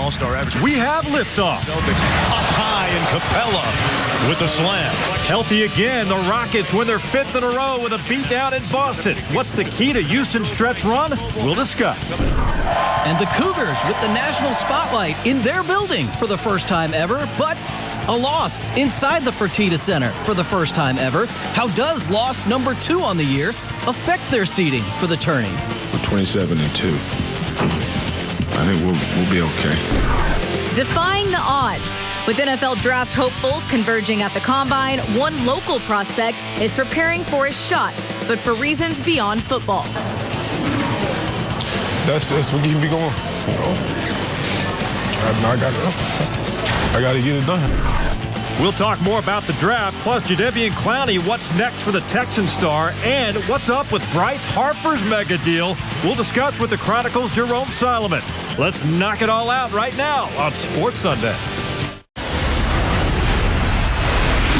all-star average. We have liftoff. Celtics up high, and Capella with the slam. Healthy again, the Rockets win their 5th in a row with a beatdown in Boston. What's the key to Houston's stretch run? We'll discuss. And the Cougars with the national spotlight in their building for the first time ever, but a loss inside the Fertitta Center for the first time ever. How does loss number 2 on the year affect their seeding for the tourney? We're 27-2. I think we'll be okay. Defying the odds. With NFL draft hopefuls converging at the Combine, one local prospect is preparing for a shot, but for reasons beyond football. That's what keeps me going. You know? I got to get it done. We'll talk more about the draft, plus Jadeveon Clowney, what's next for the Texan star, and what's up with Bryce Harper's mega deal. We'll discuss with the Chronicles' Jerome Solomon. Let's knock it all out right now on Sports Sunday.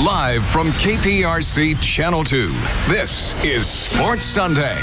Live from KPRC Channel 2, this is Sports Sunday.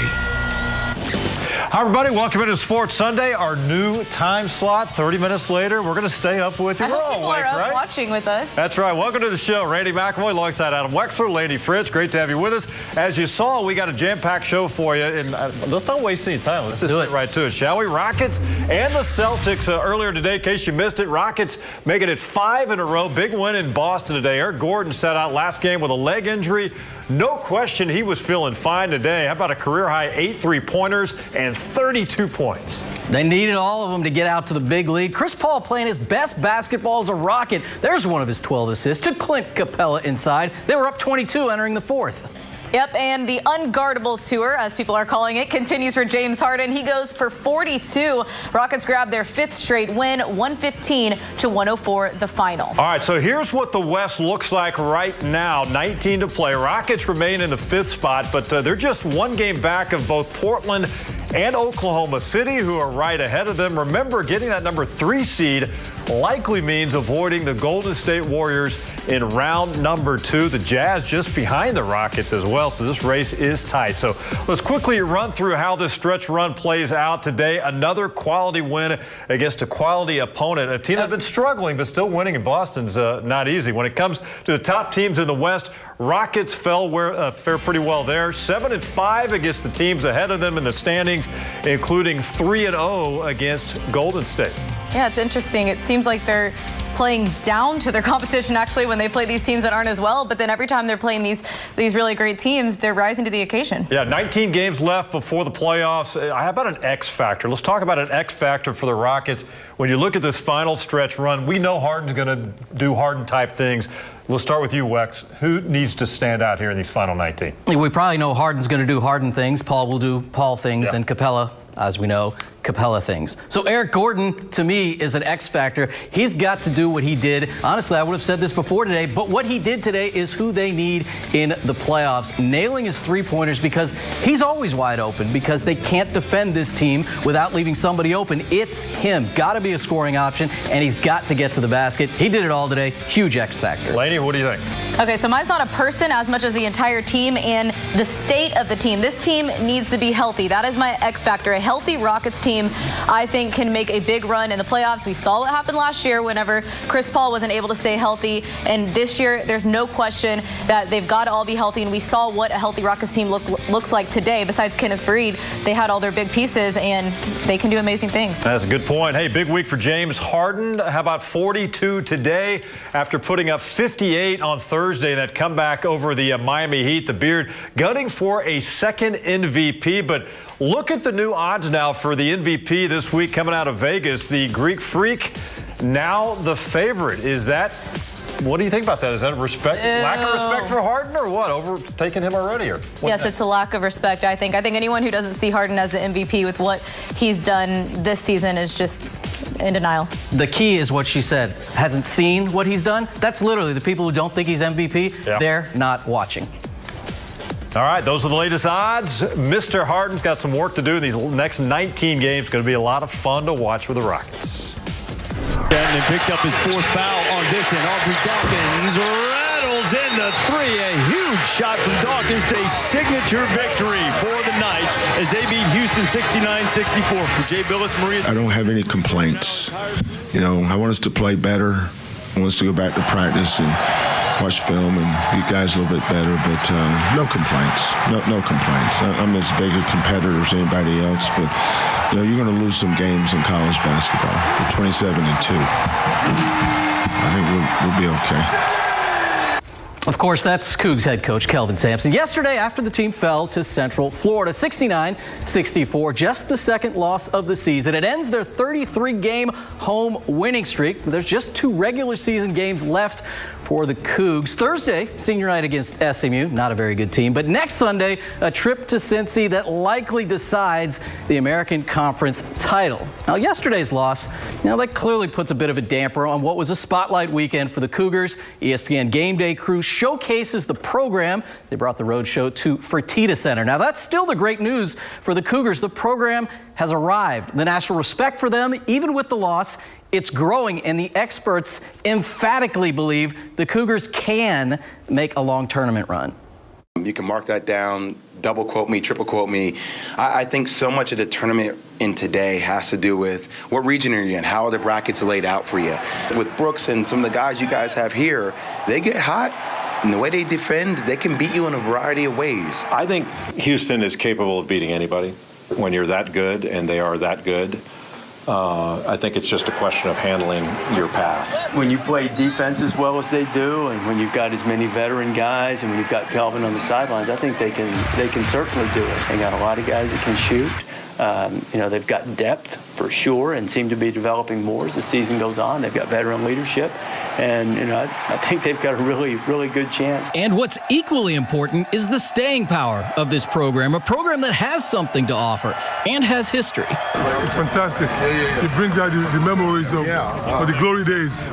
Hi, everybody. Welcome into Sports Sunday, our new time slot. 30 minutes later, we're going to stay up with you. I hope people are up watching with us. That's right. Welcome to the show. Randy McElroy alongside Adam Wexler, Lady Fritz. Great to have you with us. As you saw, we got a jam-packed show for you. And let's not waste any time. Let's just get right to it, shall we? Rockets and the Celtics earlier today, in case you missed it, Rockets making it 5 in a row. Big win in Boston today. Eric Gordon sat out last game with a leg injury. No question he was feeling fine today. How about a career-high 8 3-pointers and 32 points? They needed all of them to get out to the big league. Chris Paul playing his best basketball as a Rocket. There's one of his 12 assists to Clint Capella inside. They were up 22 entering the 4th. Yep, and the unguardable tour, as people are calling it, continues for James Harden. He goes for 42. Rockets grab their 5th straight win, 115-104 the final. All right, so here's what the West looks like right now. 19 to play. Rockets remain in the 5th spot, but they're just one game back of both Portland and Oklahoma City, who are right ahead of them. Remember, getting that number 3 seed likely means avoiding the Golden State Warriors in round number 2. The Jazz just behind the Rockets as well, so this race is tight. So let's quickly run through how this stretch run plays out today. Another quality win against a quality opponent. A team that's been struggling, but still winning in Boston's not easy. When it comes to the top teams in the West, Rockets fare pretty well there. 7-5 against the teams ahead of them in the standings, including 3-0 against Golden State. Yeah, it's interesting. It seems like they're playing down to their competition, actually, when they play these teams that aren't as well. But then every time they're playing these really great teams, they're rising to the occasion. Yeah, 19 games left before the playoffs. How about an X factor? Let's talk about an X factor for the Rockets. When you look at this final stretch run, we know Harden's going to do Harden-type things. Let's start with you, Wex. Who needs to stand out here in these final 19? We probably know Harden's going to do Harden things. Paul will do Paul things, and Capella, as we know, Capella things. So Eric Gordon, to me, is an X factor. He's got to do what he did. Honestly, I would have said this before today, but what he did today is who they need in the playoffs. Nailing his 3-pointers, because he's always wide open, because they can't defend this team without leaving somebody open. It's him. Got to be a scoring option, and he's got to get to the basket. He did it all today. Huge X factor. Lady, what do you think? Okay, so mine's not a person as much as the entire team and the state of the team. This team needs to be healthy. That is my X factor. A healthy Rockets team, I think, can make a big run in the playoffs. We saw what happened last year whenever Chris Paul wasn't able to stay healthy. And this year, there's no question that they've got to all be healthy. And we saw what a healthy Rockets team looks like today. Besides Kenneth Faried, they had all their big pieces, and they can do amazing things. That's a good point. Hey, big week for James Harden. How about 42 today after putting up 58 on Thursday? That comeback over the Miami Heat. The Beard gunning for a 2nd MVP, but look at the new odds now for the MVP this week coming out of Vegas. The Greek Freak, now the favorite. What do you think about that? Is that lack of respect for Harden, or what? Overtaking him already? Or yes, it's a lack of respect, I think. I think anyone who doesn't see Harden as the MVP with what he's done this season is just in denial. The key is what she said. Hasn't seen what he's done. That's literally the people who don't think he's MVP. Yeah. They're not watching. All right, those are the latest odds. Mr. Harden's got some work to do in these next 19 games. It's going to be a lot of fun to watch with the Rockets. And picked up his 4th foul on this, and Aubrey Dawkins rattles in the three. A huge shot from Dawkins. A signature victory for the Knights as they beat Houston 69-64. For Jay Billis, Maria. I don't have any complaints. You know, I want us to play better. I want us to go back to practice and watch film and get guys a little bit better, but no complaints. No complaints. I'm as big a competitor as anybody else, but you know, you're going to lose some games in college basketball. We're 27-2. I think we'll be okay. Of course, that's Cougs head coach Kelvin Sampson. Yesterday, after the team fell to Central Florida, 69-64, just the second loss of the season. It ends their 33-game home winning streak. There's just 2 regular season games left for the Cougs. Thursday, senior night against SMU, not a very good team. But next Sunday, a trip to Cincy that likely decides the American Conference title. Now, yesterday's loss, that clearly puts a bit of a damper on what was a spotlight weekend for the Cougars. ESPN Game Day crew showcases the program. They brought the road show to Fertitta Center. Now, that's still the great news for the Cougars. The program has arrived. The national respect for them, even with the loss, it's growing, and the experts emphatically believe the Cougars can make a long tournament run. You can mark that down, double quote me, triple quote me. I think so much of the tournament in today has to do with what region are you in, how are the brackets laid out for you. With Brooks and some of the guys you guys have here, they get hot, and the way they defend, they can beat you in a variety of ways. I think Houston is capable of beating anybody when you're that good, and they are that good. I think it's just a question of handling your path. When you play defense as well as they do, and when you've got as many veteran guys, and when you've got Kelvin on the sidelines, I think they can certainly do it. They got a lot of guys that can shoot. They've got depth for sure, and seem to be developing more as the season goes on. They've got veteran leadership, and I think they've got a really, really good chance. And what's equally important is the staying power of this program, a program that has something to offer and has history. It's fantastic. It brings back the memories of the glory days,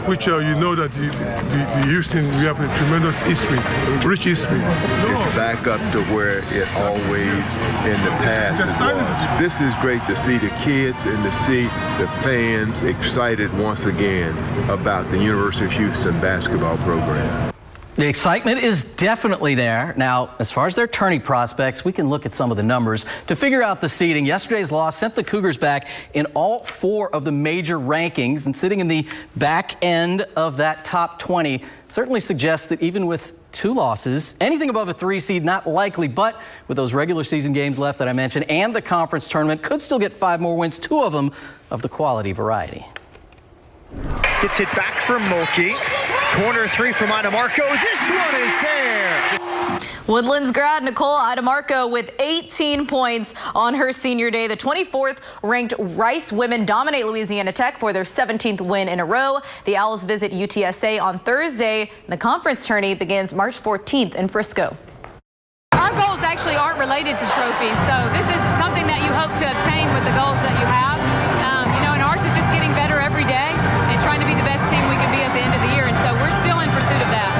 which you know that the Houston, we have a tremendous history, rich history. It's back up to where it always in the past was. This is great to see the kids and to see the fans excited once again about the University of Houston basketball program. The excitement is definitely there. Now, as far as their tourney prospects, we can look at some of the numbers to figure out the seeding. Yesterday's loss sent the Cougars back in all 4 of the major rankings, and sitting in the back end of that top 20 certainly suggests that even with 2 losses, anything above a 3 seed, not likely, but with those regular season games left that I mentioned and the conference tournament, could still get 5 more wins, 2 of them of the quality variety. Gets it back from Mulkey. Corner 3 from Idamarco. This one is there. Woodlands grad Nicole Idamarco with 18 points on her senior day. The 24th ranked Rice women dominate Louisiana Tech for their 17th win in a row. The Owls visit UTSA on Thursday. The conference tourney begins March 14th in Frisco. Our goals actually aren't related to trophies, so this isn't something that you hope to obtain with the goals that you have. And ours is just getting better every day and trying to be the best team we can be at the end of the year, and so we're still in pursuit of that.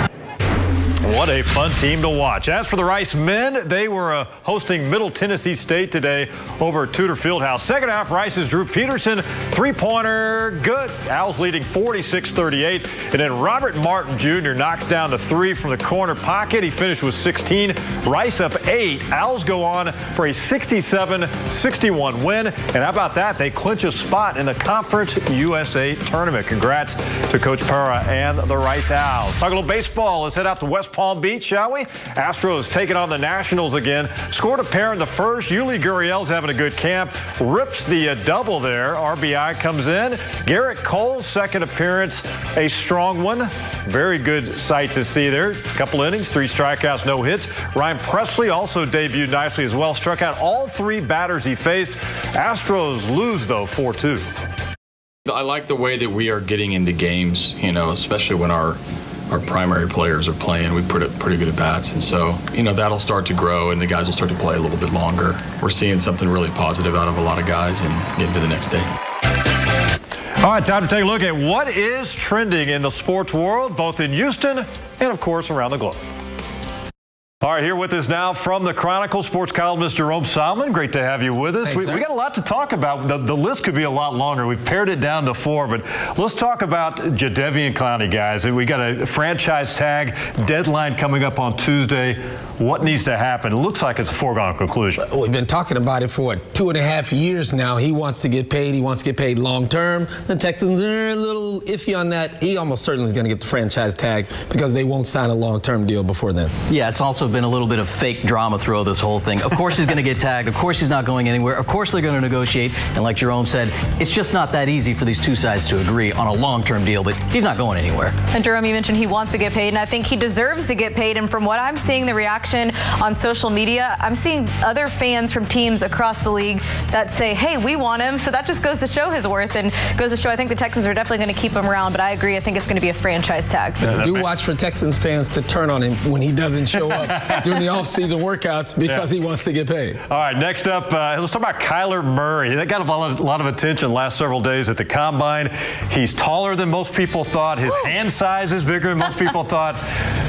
What a fun team to watch. As for the Rice men, they were hosting Middle Tennessee State today over at Tudor Fieldhouse. Second half, Rice's Drew Peterson, 3-pointer, good. Owls leading 46-38. And then Robert Martin Jr. knocks down the 3 from the corner pocket. He finished with 16. Rice up 8. Owls go on for a 67-61 win. And how about that? They clinch a spot in the Conference USA tournament. Congrats to Coach Para and the Rice Owls. Talk a little baseball. Let's head out to West Palm Beach, shall we? Astros taking on the Nationals again. Scored a pair in the first. Yuli Gurriel's having a good camp. Rips the double there. RBI comes in. Garrett Cole's second appearance, a strong one. Very good sight to see there. Couple innings, 3 strikeouts, no hits. Ryan Presley also debuted nicely as well. Struck out all 3 batters he faced. Astros lose, though, 4-2. I like the way that we are getting into games, especially when our primary players are playing. We put up pretty good at bats, and so that'll start to grow and the guys will start to play a little bit longer. We're seeing something really positive out of a lot of guys and getting to the next day. All right, time to take a look at what is trending in the sports world, both in Houston and of course around the globe. All right, here with us now from the Chronicle, sports columnist Jerome Solomon. Great to have you with us. Thanks, we got a lot to talk about. The list could be a lot longer. We've pared it down to 4, but let's talk about Jadeveon Clowney, guys. We got a franchise tag deadline coming up on Tuesday. What needs to happen? It looks like it's a foregone conclusion. We've been talking about it for 2.5 years now. He wants to get paid. He wants to get paid long term. The Texans are a little iffy on that. He almost certainly is going to get the franchise tag because they won't sign a long-term deal before then. Yeah, it's also been a little bit of fake drama through this whole thing. Of course he's going to get tagged. Of course he's not going anywhere. Of course they're going to negotiate. And like Jerome said, it's just not that easy for these two sides to agree on a long-term deal, but he's not going anywhere. And Jerome, you mentioned he wants to get paid, and I think he deserves to get paid. And from what I'm seeing, the reaction on social media, I'm seeing other fans from teams across the league that say, hey, we want him. So that just goes to show his worth and goes to show I think the Texans are definitely going to keep him around. But I agree, I think it's going to be a franchise tag. Do watch for Texans fans to turn on him when he doesn't show up during the off-season workouts because he wants to get paid. All right, next up, let's talk about Kyler Murray. That got a lot of attention last several days at the Combine. He's taller than most people thought. His hand size is bigger than most people thought.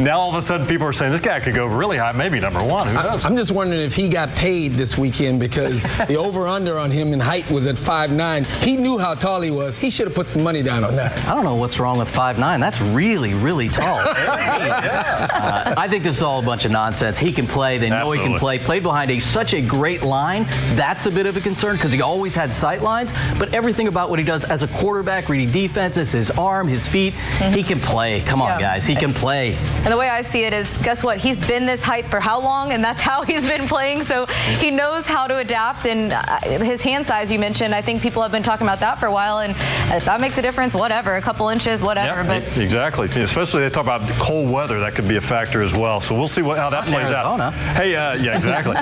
Now all of a sudden people are saying this guy could go really high, maybe number 1. Who knows? I'm just wondering if he got paid this weekend because the over-under on him in height was at 5'9". He knew how tall he was. He should have put some money down on that. I don't know what's wrong with 5'9". That's really, really tall. I think this is all a bunch of nonsense. He can play. They know he can play. Played behind such a great line. That's a bit of a concern because he always had sight lines. But everything about what he does as a quarterback, reading defenses, his arm, his feet, he can play. Come on, guys. He can play. And the way I see it is, guess what? He's been this height for how long? And that's how he's been playing. So he knows how to adapt. And his hand size, you mentioned, I think people have been talking about that for a while. And if that makes a difference, whatever. A couple inches, whatever. Yeah, but exactly. Especially they talk about cold weather. That could be a factor as well. So we'll see how that plays out. Hey, yeah, exactly.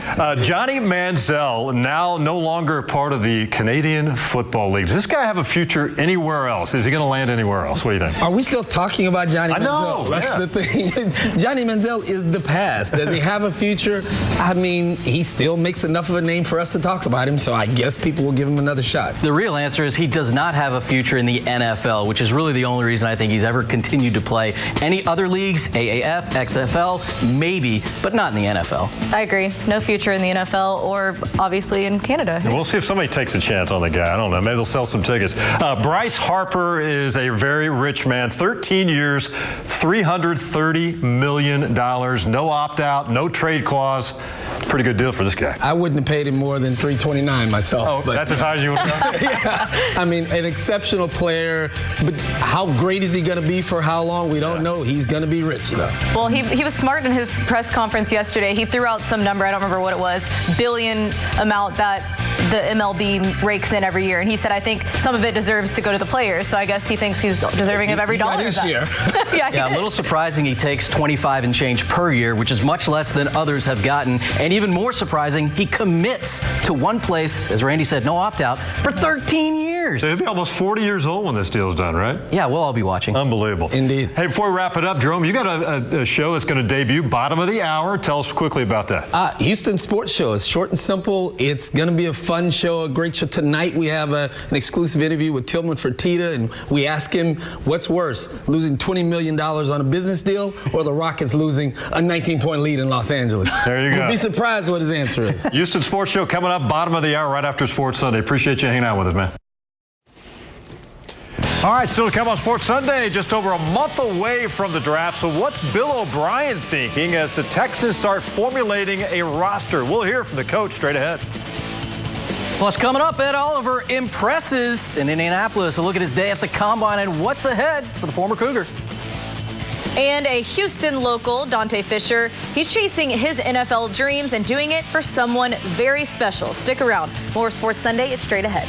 Johnny Manziel, now no longer a part of the Canadian Football League. Does this guy have a future anywhere else? Is he going to land anywhere else? What do you think? Are we still talking about Johnny Manziel? I know. That's the thing. Johnny Manziel is the past. Does he have a future? I mean, he still makes enough of a name for us to talk about him, so I guess people will give him another shot. The real answer is he does not have a future in the NFL, which is really the only reason I think he's ever continued to play. Any other leagues, AAF, XFL, maybe, but not in the NFL. I agree. No future in the NFL or obviously in Canada. We'll see if somebody takes a chance on the guy. I don't know. Maybe they'll sell some tickets. Bryce Harper is a very rich man. 13 years, $330 million. No opt-out, no trade clause. Pretty good deal for this guy. I wouldn't have paid him more than $329 myself. Oh, but that's as high as you would go? Yeah. I mean, an exceptional player, but how great is he going to be for how long? We don't know. He's going to be rich, though. Well, he was smart in his press conference yesterday. He threw out some number, I don't remember what it was, billion amount that the MLB rakes in every year. And he said, I think some of it deserves to go to the players. So I guess he thinks he's deserving of every dollar. This year. Yeah, a little surprising he takes 25 and change per year, which is much less than others have gotten. And even more surprising, he commits to one place, as Randy said, no opt-out, for 13 years. So he'll be almost 40 years old when this deal is done, right? Yeah, we'll all be watching. Unbelievable. Indeed. Hey, before we wrap it up, Jerome, you got a show that's going to debut, bottom of the hour. Tell us quickly about that. Houston Sports Show. It's short and simple. It's going to be a fun show, a great show. Tonight we have an exclusive interview with Tillman Fertitta, and we ask him what's worse, losing $20 million on a business deal or the Rockets losing a 19-point lead in Los Angeles. There you go. You'll be surprised what his answer is. Houston Sports Show coming up, bottom of the hour, right after Sports Sunday. Appreciate you hanging out with us, man. All right, still to come on Sports Sunday, just over a month away from the draft. So what's Bill O'Brien thinking as the Texans start formulating a roster? We'll hear from the coach straight ahead. Plus, coming up, Ed Oliver impresses in Indianapolis. A look at his day at the Combine and what's ahead for the former Cougar. And a Houston local, Dante Fisher, he's chasing his NFL dreams and doing it for someone very special. Stick around. More Sports Sunday is straight ahead.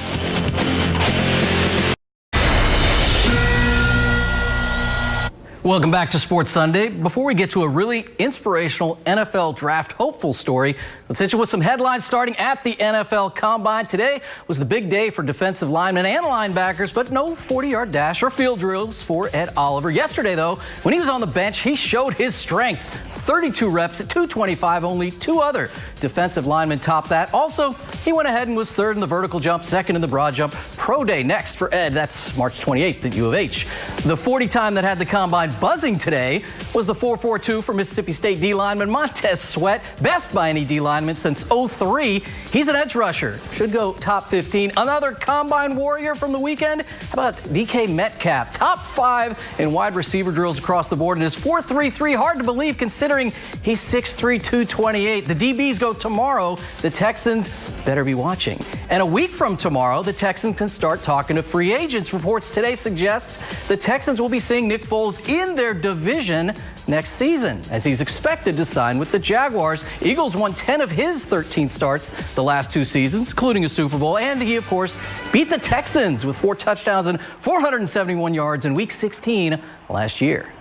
Welcome back to Sports Sunday. Before we get to a really inspirational NFL draft hopeful story, let's hit you with some headlines starting at the NFL Combine. Today was the big day for defensive linemen and linebackers, but no 40-yard dash or field drills for Ed Oliver. Yesterday, though, when he was on the bench, he showed his strength. 32 reps at 225. Only 2 other defensive linemen topped that. Also, he went ahead and was 3rd in the vertical jump, 2nd in the broad jump. Pro Day next for Ed. That's March 28th at U of H. The 40 time that had the combine buzzing today was the 4.42 for Mississippi State D lineman Montez Sweat, best by any D lineman since '03. He's an edge rusher, should go top 15. Another combine warrior from the weekend. How about DK Metcalf, top 5 in wide receiver drills across the board, and his 4.33 hard to believe considering he's 6'3", 228. The DBs go tomorrow. The Texans better be watching. And a week from tomorrow, the Texans can start talking to free agents. Reports today suggest the Texans will be seeing Nick Foles in their division next season, as he's expected to sign with the Jaguars. Eagles won 10 of his 13 starts the last 2 seasons, including a Super Bowl, and he, of course, beat the Texans with 4 touchdowns and 471 yards in Week 16 last year.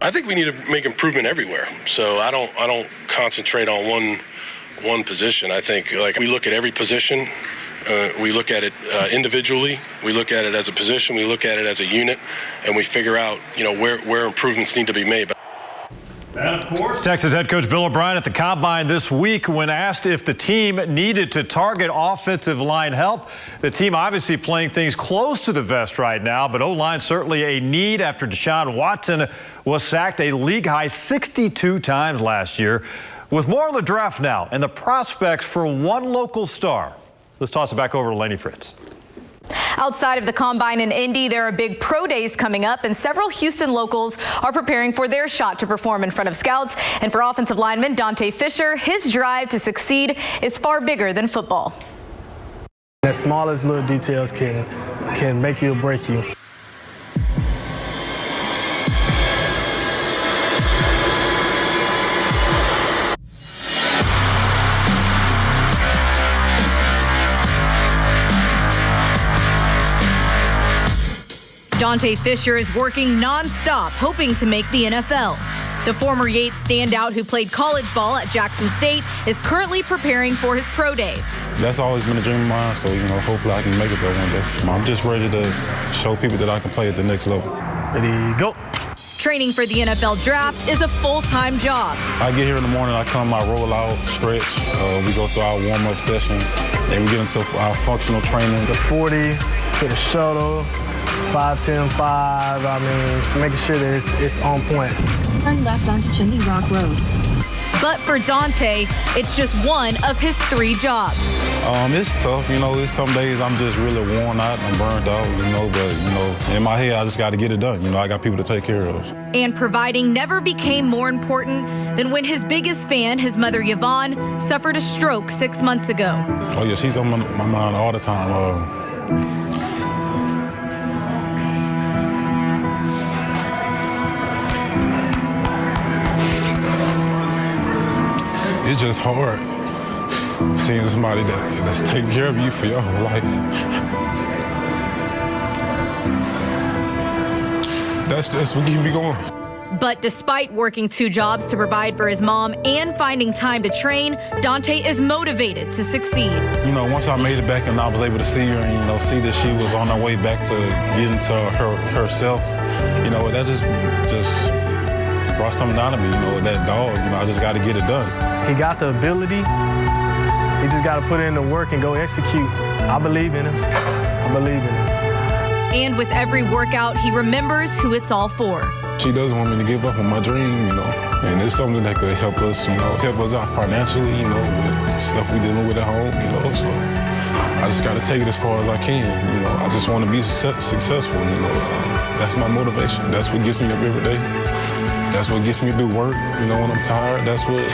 I think we need to make improvement everywhere. So I don't concentrate on one position. I think like we look at every position. We look at it individually. We look at it as a position. We look at it as a unit, and we figure out, where improvements need to be made. And of course, Texas head coach Bill O'Brien at the Combine this week when asked if the team needed to target offensive line help. The team obviously playing things close to the vest right now, but O-line certainly a need after Deshaun Watson was sacked a league-high 62 times last year. With more on the draft now and the prospects for one local star, let's toss it back over to Lainey Fritz. Outside of the Combine in Indy, there are big pro days coming up, and several Houston locals are preparing for their shot to perform in front of scouts. And for offensive lineman Dante Fisher, his drive to succeed is far bigger than football. The smallest little details can make you or break you. Dante Fisher is working nonstop, hoping to make the NFL. The former Yates standout who played college ball at Jackson State is currently preparing for his pro day. That's always been a dream of mine, so, hopefully I can make it there one day. I'm just ready to show people that I can play at the next level. Ready, go. Training for the NFL draft is a full-time job. I get here in the morning, I come, I roll out, stretch, we go through our warm-up session, then we get into our functional training. The 40 to the shuttle. 5, 10, 5, making sure that it's on point. Turn left onto Chimney Rock Road. But for Dante, it's just one of his 3 jobs. It's tough, there's some days I'm just really worn out and burned out, but, in my head, I just got to get it done. I got people to take care of. And providing never became more important than when his biggest fan, his mother Yvonne, suffered a stroke 6 months ago. Oh, yeah, she's on my mind all the time. It's just hard seeing somebody that's taking care of you for your whole life. That's what keeps me going. But despite working 2 jobs to provide for his mom and finding time to train, Dante is motivated to succeed. Once I made it back and I was able to see her and, see that she was on her way back to getting to herself, that just brought something out of me, that dog, I just got to get it done. He got the ability. He just got to put in the work and go execute. I believe in him. I believe in him. And with every workout, he remembers who it's all for. She doesn't want me to give up on my dream, and it's something that could help us, help us out financially, with stuff we're dealing with at home, so I just got to take it as far as I can, I just want to be successful, that's my motivation. That's what gets me up every day. That's what gets me to do work, when I'm tired. That's what,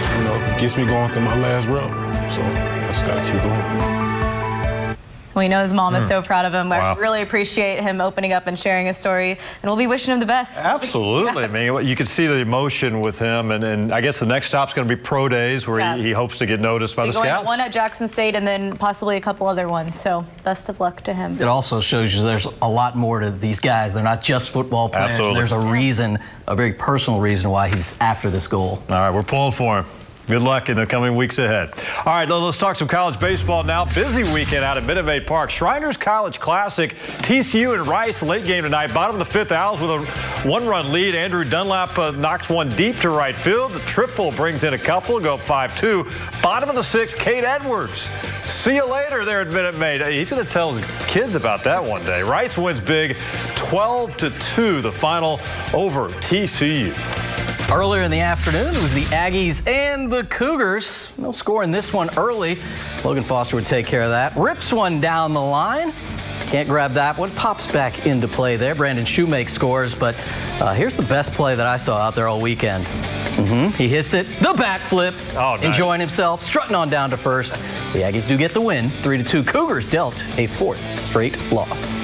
gets me going through my last rep. So I just got to keep going. We know his mom is so proud of him. Wow. I really appreciate him opening up and sharing his story, and we'll be wishing him the best. Absolutely. Yeah. I mean, you can see the emotion with him, and I guess the next stop's going to be pro days where he hopes to get noticed by the going scouts. to one at Jackson State and then possibly a couple other ones, so best of luck to him. It also shows you there's a lot more to these guys. They're not just football players. Absolutely. There's a reason, a very personal reason why he's after this goal. All right, we're pulling for him. Good luck in the coming weeks ahead. All right, let's talk some college baseball now. Busy weekend out at Minute Maid Park. Shriners College Classic. TCU and Rice late game tonight. Bottom of the fifth, Owls with a one-run lead. Andrew Dunlap knocks one deep to right field. The triple brings in a couple, go up 5-2. Bottom of the sixth, Cade Edwards. See you later there at Minute Maid. He's going to tell his kids about that one day. Rice wins big, 12-2, the final over TCU. Earlier in the afternoon, it was the Aggies and the Cougars. No score in this one early. Logan Foster would take care of that. Rips one down the line. Can't grab that one. Pops back into play there. Brandon Shoemake scores, but here's the best play that I saw out there all weekend. He hits it, the bat flip, enjoying himself, strutting on down to first. The Aggies do get the win, 3-2. Cougars dealt a fourth straight loss.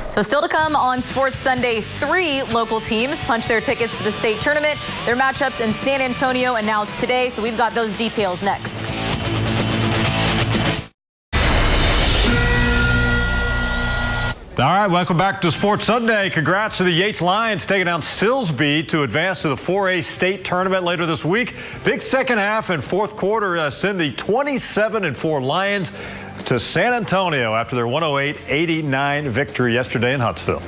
So still to come on Sports Sunday, 3 local teams punch their tickets to the state tournament. Their matchups in San Antonio announced today, so we've got those details next. All right, welcome back to Sports Sunday. Congrats to the Yates Lions taking down Silsbee to advance to the 4A state tournament later this week. Big second half and fourth quarter send the 27-4 Lions to San Antonio after their 108-89 victory yesterday in Huntsville.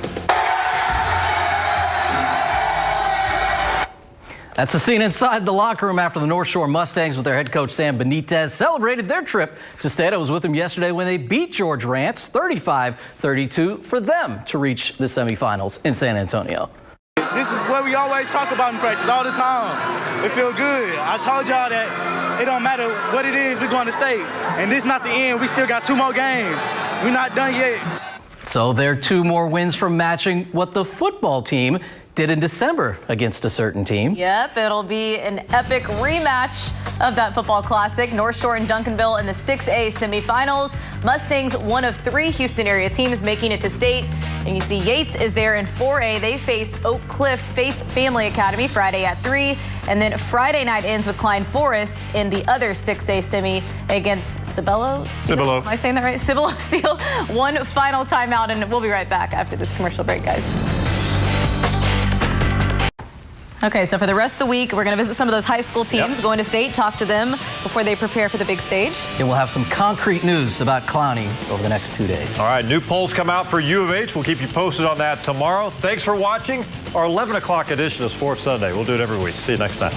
That's the scene inside the locker room after the North Shore Mustangs with their head coach Sam Benitez celebrated their trip to state. I was with them yesterday when they beat George Rance 35-32 for them to reach the semifinals in San Antonio. This is what we always talk about in practice all the time. It feels good. I told y'all that it don't matter what it is, we're going to state. And this is not the end. We still got 2 more games. We're not done yet. So they're 2 more wins from matching what the football team did in December against a certain team. Yep, it'll be an epic rematch of that football classic. North Shore and Duncanville in the 6A semifinals. Mustangs, one of 3 Houston area teams making it to state. And you see Yates is there in 4A. They face Oak Cliff Faith Family Academy Friday at 3. And then Friday night ends with Klein Forest in the other 6A semi against Cibolo. Cibolo. Am I saying that right? Cibolo Steel. One final timeout, and we'll be right back after this commercial break, guys. Okay, so for the rest of the week, we're going to visit some of those high school teams, going to state, talk to them before they prepare for the big stage. And we'll have some concrete news about Clowney over the next 2 days. All right, new polls come out for U of H. We'll keep you posted on that tomorrow. Thanks for watching our 11 o'clock edition of Sports Sunday. We'll do it every week. See you next time.